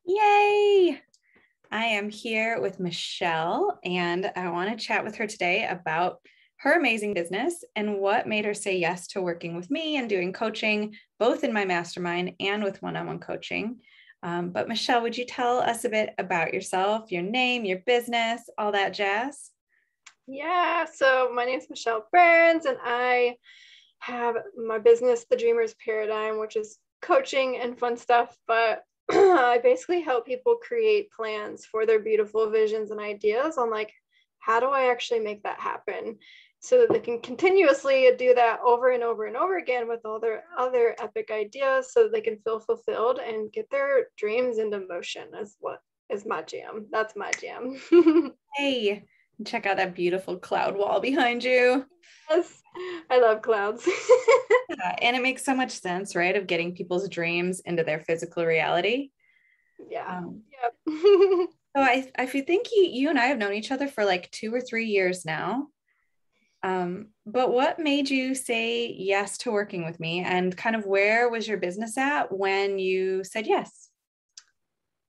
Yay! I am here with Michelle, and I want to chat with her today about her amazing business and what made her say yes to working with me and doing coaching, both in my mastermind and with one-on-one coaching. But Michelle, would you tell us a bit about yourself, your name, your business, all that jazz? Yeah, so my name is Michelle Burns, and I have my business, The Dreamer's Paradigm, which is coaching and fun stuff. But I basically help people create plans for their beautiful visions and ideas on like, how do I actually make that happen so that they can continuously do that over and over and over again with all their other epic ideas so that they can feel fulfilled and get their dreams into motion is what is my jam. That's my jam. Hey, check out that beautiful cloud wall behind you. Yes, I love clouds. Yeah, and it makes so much sense, right? Of getting people's dreams into their physical reality. Yeah. Yep. So I think you and I have known each other for like 2 or 3 years now. But what made you say yes to working with me, and kind of where was your business at when you said yes?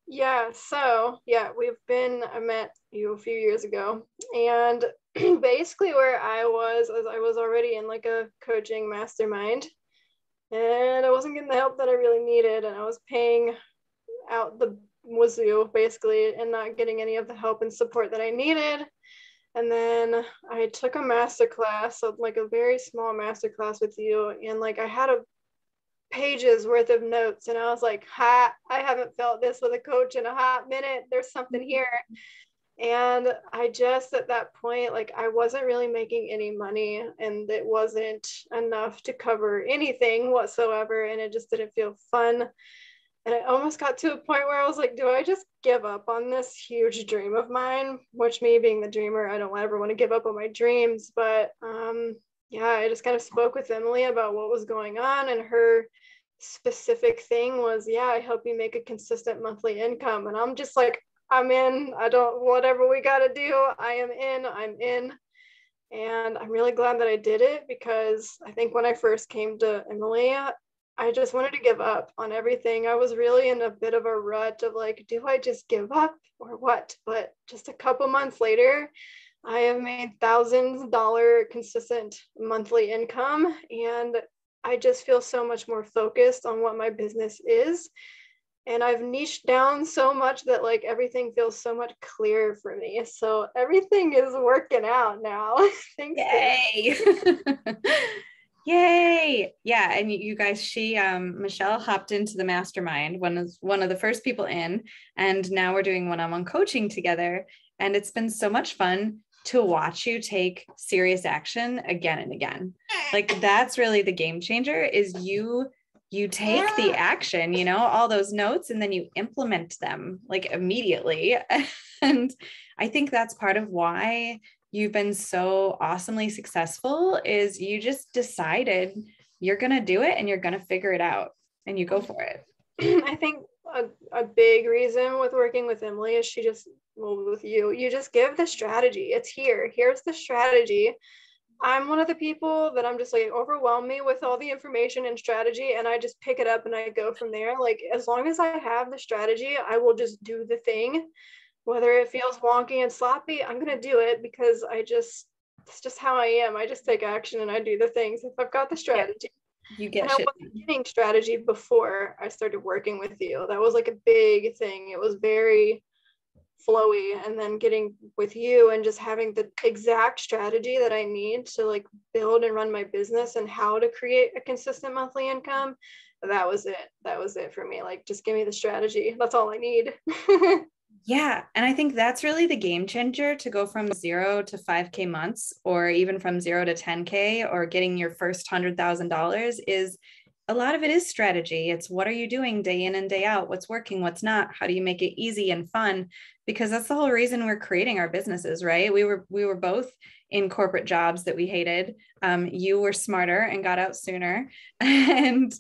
Yeah, so yeah, I met you a few years ago, and basically where I was already in like a coaching mastermind, and I wasn't getting the help that I really needed, and I was paying out the wazoo basically and not getting any of the help and support that I needed. And then I took a master class, so like a very small master class with you, and like I had a pages worth of notes, and I was like, I haven't felt this with a coach in a hot minute. There's something here. And I just at that point, like I wasn't really making any money, and it wasn't enough to cover anything whatsoever, and it just didn't feel fun. And I almost got to a point where I was like, do I just give up on this huge dream of mine? Which, me being the dreamer, I don't ever want to give up on my dreams. But yeah, I just kind of spoke with Emily about what was going on, and her specific thing was, yeah, I help you make a consistent monthly income. And I'm just like, I'm in. I don't, whatever we got to do, I am in. I'm in. And I'm really glad that I did it, because I think when I first came to Emily, I just wanted to give up on everything. I was really in a bit of a rut of like, do I just give up or what? But just a couple months later, I have made $1,000 consistent monthly income, and I just feel so much more focused on what my business is. And I've niched down so much that like everything feels so much clearer for me. So everything is working out now. Thanks. Yay. Yay. Yeah. And you guys, Michelle hopped into the mastermind, one of the first people in, and now we're doing one-on-one coaching together. And it's been so much fun to watch you take serious action again and again. Like that's really the game changer, is you take the action, all those notes, and then you implement them like immediately. And I think that's part of why you've been so awesomely successful, is you just decided you're going to do it and you're going to figure it out, and you go for it. I think a big reason with working with Emily is with you just give the strategy. It's here's the strategy. I'm one of the people that I'm just like, overwhelm me with all the information and strategy, and I just pick it up and I go from there. Like, as long as I have the strategy, I will just do the thing. Whether it feels wonky and sloppy, I'm going to do it, because it's just how I am. I just take action and I do the things if I've got the strategy. You get and shit. I wasn't getting strategy before I started working with you. That was like a big thing. It was very flowy, and then getting with you and just having the exact strategy that I need to like build and run my business and how to create a consistent monthly income. That was it for me. Like, just give me the strategy. That's all I need. Yeah. And I think that's really the game changer, to go from 0 to 5K months, or even from 0 to 10K, or getting your first $100,000, is a lot of it is strategy. It's what are you doing day in and day out? What's working? What's not? How do you make it easy and fun? Because that's the whole reason we're creating our businesses, right? We were both in corporate jobs that we hated. You were smarter and got out sooner. And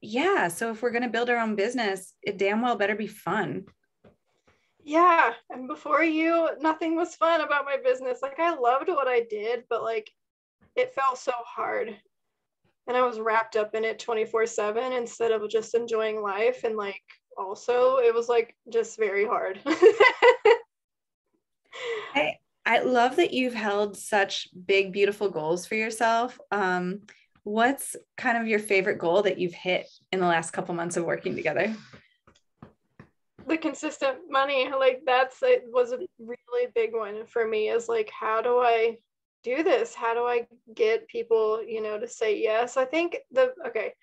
yeah, so if we're going to build our own business, it damn well better be fun. Yeah. And before you, nothing was fun about my business. Like, I loved what I did, but like, it felt so hard. and I was wrapped up in it 24/7 instead of just enjoying life. And like, also it was like just very hard. I love that you've held such big, beautiful goals for yourself. What's kind of your favorite goal that you've hit in the last couple months of working together? The consistent money, like it was a really big one for me, is like, how do I do this? How do I get people, to say yes? I think I kind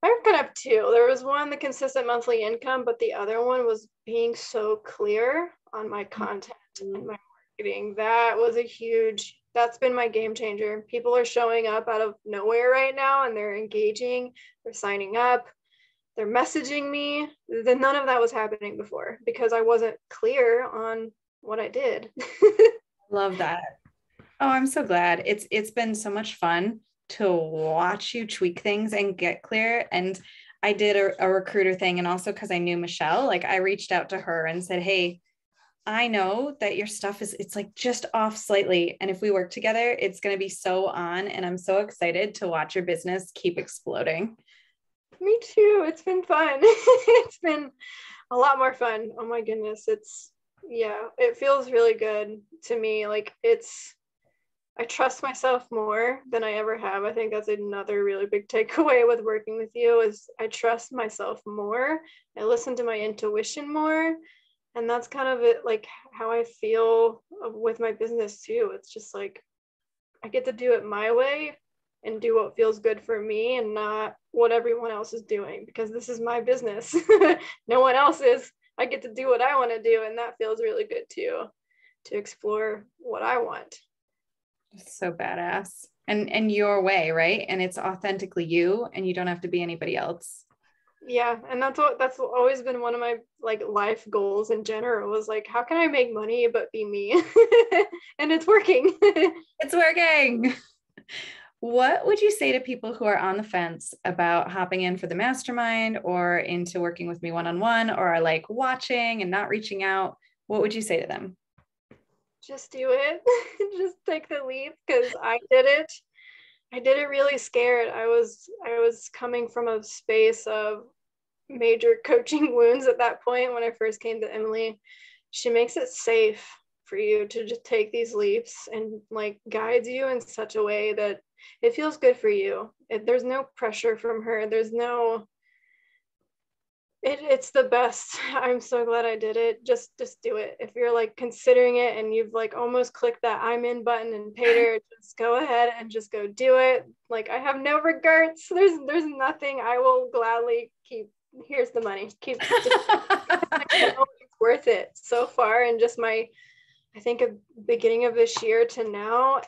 of have two. There was one, the consistent monthly income, but the other one was being so clear on my content and my marketing. That's been my game changer. People are showing up out of nowhere right now, and they're engaging, they're signing up, they're messaging me. Then none of that was happening before because I wasn't clear on what I did. Love that. Oh, I'm so glad. It's been so much fun to watch you tweak things and get clear. And I did a recruiter thing, and also because I knew Michelle, like I reached out to her and said, hey, I know that your stuff it's like just off slightly. And if we work together, it's going to be so on. And I'm so excited to watch your business keep exploding. Me too. It's been fun. It's been a lot more fun. Oh my goodness. It feels really good to me. Like I trust myself more than I ever have. I think that's another really big takeaway with working with you is I trust myself more. I listen to my intuition more. And that's kind of it, like how I feel with my business too. It's just like, I get to do it my way and do what feels good for me and not what everyone else is doing, because this is my business. No one else is. I get to do what I want to do. And that feels really good too, to explore what I want. So badass. And your way, right? And it's authentically you, and you don't have to be anybody else. Yeah, and that's always been one of my like life goals in general, was like, how can I make money but be me? And it's working. It's working. What would you say to people who are on the fence about hopping in for the mastermind or into working with me one-on-one, or are like watching and not reaching out? What would you say to them? Just do it. Just take the leap, because I did it. I did it really scared. I was coming from a space of major coaching wounds at that point when I first came to Emily. She makes it safe for you to just take these leaps and like guides you in such a way that it feels good for you. There's no pressure from her. It's the best. I'm so glad I did it. Just do it. If you're like considering it and you've like almost clicked that I'm in button and paid her, just go ahead and just go do it. Like, I have no regrets. There's nothing. I will gladly keep. Here's the money. It's worth it so far. And just I think a beginning of this year to now,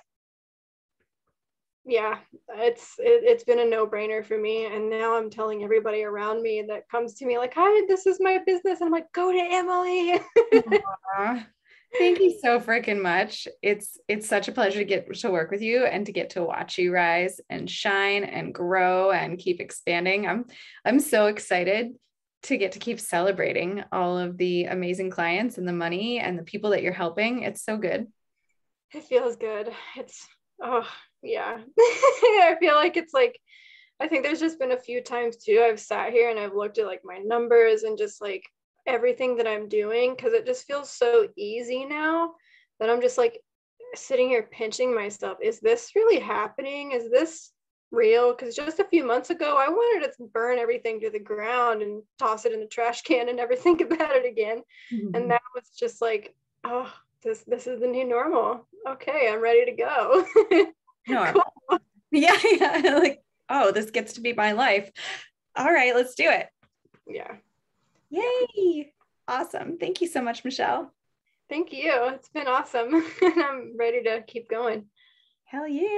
yeah, it's been a no-brainer for me. And now I'm telling everybody around me that comes to me like, hi, this is my business, and I'm like, go to Emily. Thank you so freaking much. It's such a pleasure to get to work with you and to get to watch you rise and shine and grow and keep expanding. I'm so excited to get to keep celebrating all of the amazing clients and the money and the people that you're helping. It's so good. It feels good. Oh yeah. I feel like it's like, I think there's just been a few times too, I've sat here and I've looked at like my numbers and just like everything that I'm doing, because it just feels so easy now that I'm just like sitting here pinching myself. Is this really happening? Is this real? Because just a few months ago, I wanted to burn everything to the ground and toss it in the trash can and never think about it again. Mm-hmm. And now it's just like, oh, this is the new normal. Okay, I'm ready to go. No, cool. Yeah. Like, oh, this gets to be my life. All right, let's do it. Yeah. Yay. Awesome. Thank you so much, Michelle. Thank you. It's been awesome. I'm ready to keep going. Hell yeah.